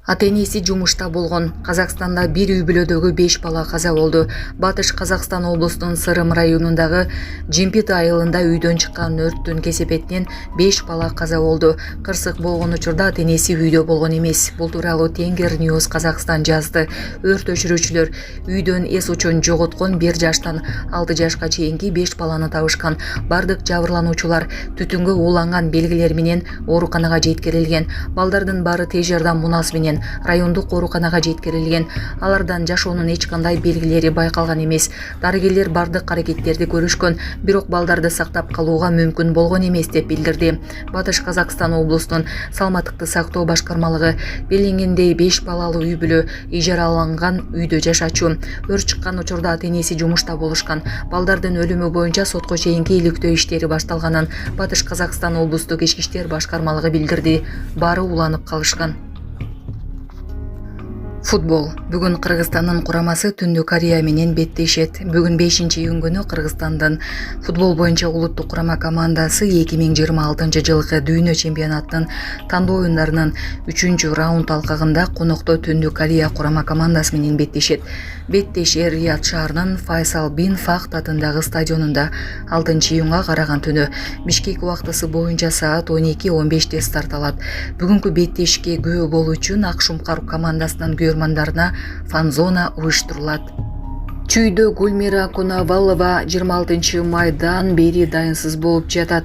Ата-энеси жумушта болгон. Казакстанда бир үй бүлөдөгү 5 бала каза болду. Батыш Казакстан облусунун Сырым районундагы Жимпит айылында үйдөн чыккан өрттүн кесепетинен 5 бала каза болду. Кырсык болгон учурда ата-энеси үйдө болгон эмес. Бул тууралуу Тенгер News Казакстан жазды. Өрт өчүрүүчүлөр үйдөн эс учун жоготкон 1 жаштан 6 жашка чейинки 5 баланы табышкан. Бардык жабырлануучулар түтүнгө ууланган белгилер менен ооруканага жеткирилген. Балдардын баары тез жардам мунасы менен райондук ооруканага жеткирилген. Алардан жашоонун эч кандай белгилери байкалган эмес. Дарыгерлер бардык аракеттерди көрүшкөн, бирок балдарды сактап калууга мүмкүн болгон эмес деп билдирди. Батыш Казакстан облусунун саламаттыкты сактоо башкармалыгы белгиленгендей 5 балалуу үй бүлө ижараланган үйдө жашачу. Өрт чыккан учурда ата-энеси жумушта болушкан. Балдардын өлүмү боюнча сотко чейинки иликтөө иштери башталганын Батыш Казакстан облустук ички иштер башкармалыгы билдирди. Баары уланып калышкан. Футбол. Бүгүн Кыргызстандын курамасы Түндүк Корея менен беттешет. Бүгүн 5-июнь күнү Кыргызстандын футбол боюнча улуттук курама командасы 2026-жылкы дүйнө чемпионатынын тандоо оюндарынын 3-раунд алкагында конокто Түндүк Корея курама командасы менен беттешет. Беттешер Рияд шаарынын Файсал бин Фахд атындагы стадионунда 6-июнга караган түнү Бишкек убактысы боюнча саат 12:15 старт алат. Бүгүнкү беттешке күбө болуу үчүн Акшумкар командасынын күйөрмандарына фан-зона уюштурулат. Чүйдө Гүлмира Кунавалова 26 майдан бери дайынсыз болуп жатат.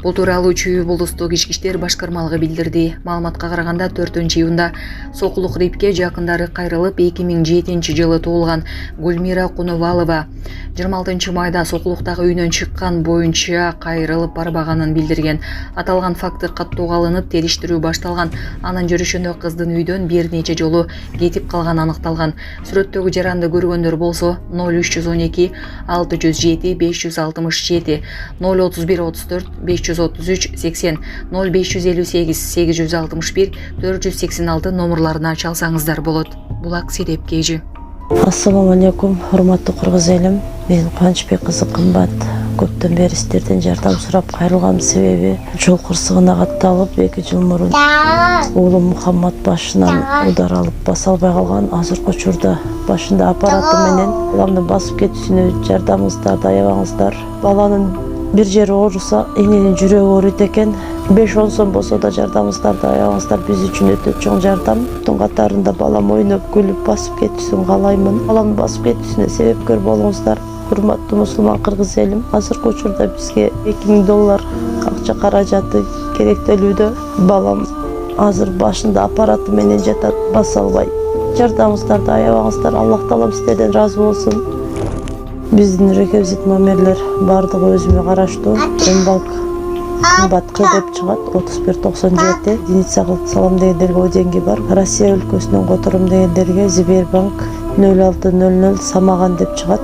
Бул тууралуу Чүй облустук ички иштер башкармалыгы билдирди. Маалыматка караганда 4-июнда Сокулук Рипке жакындары кайрылып 2007-жылы туулган Гүлмира Кунавалова 26 майда Сокулуктагы үйүнөн чыккан боюнча кайрылып барбаганын билдирген. Аталган факты каттоого алынып териштирүү башталган. Анын жүрүшүндө кыздын үйдөн бир нече жолу кетип калганы аныкталган. Сүрөттөгү жаранды көргөндөр болсо 0312 607 567 031 34 533 80 0558 861 486 номерларына чалсаңыздар болот. Булак Сиреп Кежи. Ассаламу алейкум, урматтуу кыргыз элим. Мен Кубанычбек кызы кымбат. Көптөн бери сиздерден жардам сурап кайрылган себеби жол кырсыгына катталып 2 жыл мурун уулум Мухаммад башынан удар алып баса албай калган. Азыркы учурда башында аппараты менен баламдын басып кетүүсүнө жардамыңыздарды аябаңыздар. Баланын бир жери ооруса, эненин жүрөгү ооруйт экен. 5-10 сом болсо да жардамыңыздарды аябаңыздар. Биз үчүн өтө чоң жардам. Тун катарында балам ойноп күлүп басып кетүүсүн каалаймын. Баламдын басып кетүүсүнө себепкер болуңуздар. Урматтуу мусулман кыргыз элим, азыркы учурда бизге $2000 акча каражаты керектелүүдө. Балам азыр башында аппараты менен жатат, баса албай. Жардамыңыздарды аябаңыздар. Аллах таалам сиздерден ыраазы болсун. Биздин реквизит номерлер бардыгы өзүмө караштуу. Банк Баткы деп чыгат 3197, единица кылып салам дегендерге деньги бар. Россия өлкөсүнөн которум дегендерге Сбербанк 0600 Самаган деп чыгат.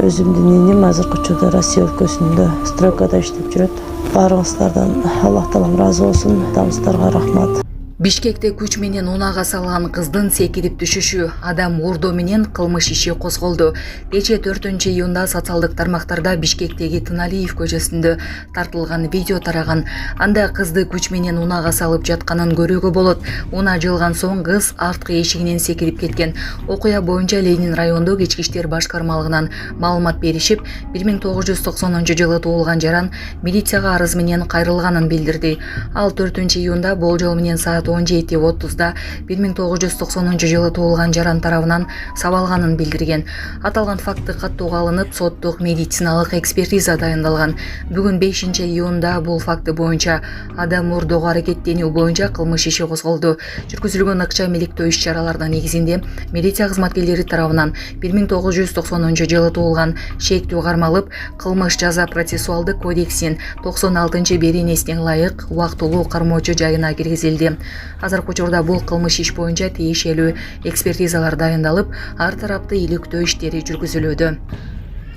Өзүмдүн иним азыркы учурда Россия өлкөсүндө стройкада иштеп жүрөт. Баарыңыздардан Аллах таалам ыраазы болсун. Тамыздарга рахмат. Бишкекте күч менен унага салган кыздын секирип түшүшү, адам уурдоо менен кылмыш иши козголду. Кечээ 4-июнда социалдык тармактарда Бишкектеги Тыналиев көчөсүндө тартылган видео тараган. Анда кызды күч менен унага салып жатканын көрүүгө болот. Уна жылган соң кыз арткы эшигинен секирип кеткен. Окуя боюнча Ленин райондук ички иштер башкармалыгынан маалымат беришип, 1990-жылы туулган жаран милицияга арыз менен кайрылганын билдирди. Ал 4-июнда болжол менен саат 17:30-да 1990-жылы туулган жаран тарабынан сабалганын билдирген. Аталган факты каттоого алынып, соттук медициналык экспертиза дайындалган. Бүгүн 5-июнда бул факты боюнча адам уурдоого аракеттенүү боюнча кылмыш иши козголду. Жүргүзүлгөн ыкча миликтөө иш-чараларынын негизинде милиция кызматкерлери тарабынан 1990-жылы туулган шектүү кармалып, кылмыш жаза процессуалдык кодексинин 96-беренесине ылайык убактылуу кармоочу жайына киргизилди. Азыркы учурда бул кылмыш иш боюнча тиешелүү экспертизалар дайындалып, ар тараптуу иликтөө иштери жүргүзүлүүдө.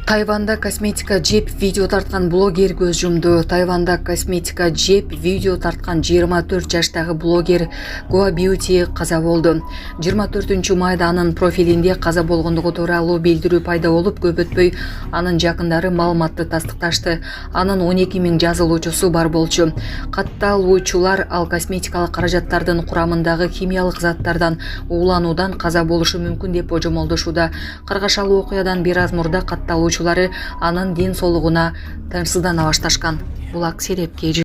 Тайванда косметика жеп видео тарткан блогер көз жумду. Тайванда косметика жеп видео тарткан 24 жаштагы блогер Goa Beauty каза болду. 24 майда анын профилинде каза болгондугу тууралуу билдирүү пайда болуп, көп өтпөй анын жакындары маалыматты тастыкташты. Анын 12 000 жазылуучусу бар болчу. Катталуучулар ал косметикалык каражаттардын курамындагы химиялык заттардан уулануудан каза болушу мүмкүн деп божомолдошууда. Каргашалуу окуядан бир аз мурда катталуучулары анын ден соолугуна тынчсыздана башташкан. Булак серепке